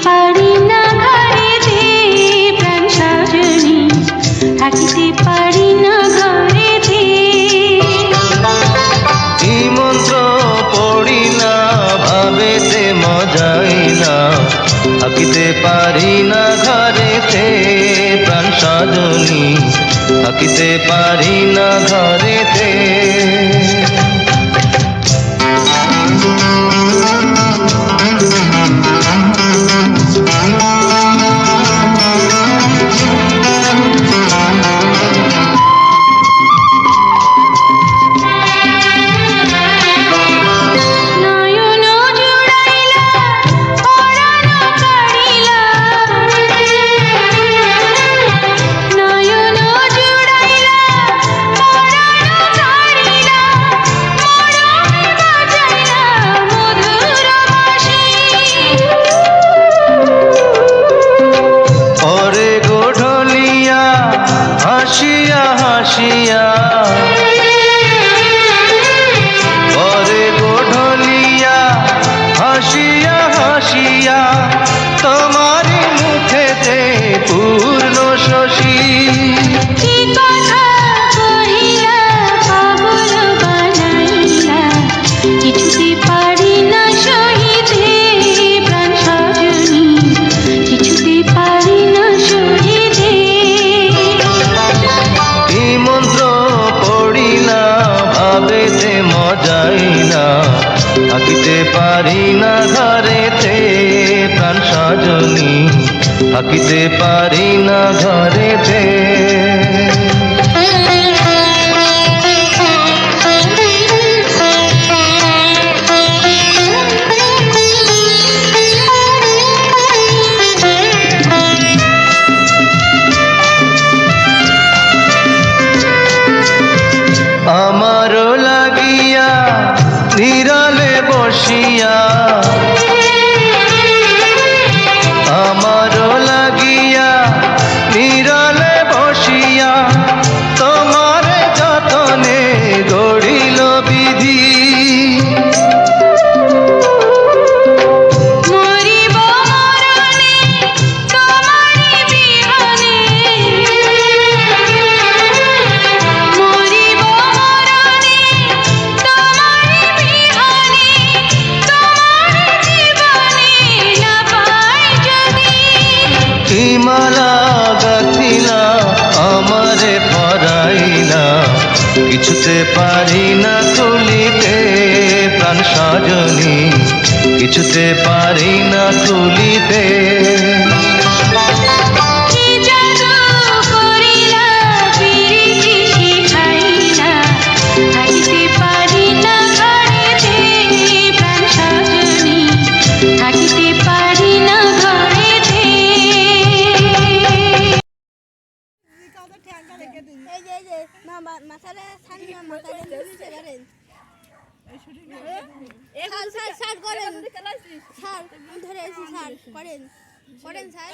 পারি না ঘরেতে প্রাণ সজনী, থাকিতে পারি না ঘরেতে। কি মন্ত্র পড়িলা ভাবেতে মজাইলা, থাকিতে পারি না ঘরেতে প্রাণ সজনী, থাকিতে পারি না ঘরেতে। হাসিয়া হাসিয়া পরে গোঢলিয়া, হাসিয়া হাসিয়া তোমার মুখেতে পূর্ণ শশী। কি কথা কহিলা পাগল বানাইলা, কিছুতে পারি না সহিতে প্রাণ সজনী, কিছুতে পারি না সহিতে। কি মন্ত্র পড়িলা ভাবেতে মজাইলা, থাকিতে পারি না ঘরেতে প্রাণ সজনী, থাকিতে পারি না ঘরেতে। আমারও লাগিয়া নিরালে বসিয়া, আমারও লাগিয়া নিরালে বসিয়া তোমার যতনে গড়িল বিধি। মরিব মরণে তোমারি বিহনে, মরিব মরণে তোমারি বিহনে, তোমার জীবনে না পাই যদি। কি মালা গাঁথিলা আমারে পরাইলা, কিছুতে পারি না তুলিতে প্রাণ সজনী, কিছুতে পারি না তুলিতে। কি জাদু করিলা পিরিতি শিখাইলা, থাকিতে পারি না ঘরেতে প্রাণ সজনী, থাকিতে পারি না ঘরেতে। মাথাটা ছাড়িয়ে মাথাটা নিচে করেন, স্যার করেন, স্যার ধরে আছি, স্যার করেন করেন স্যার।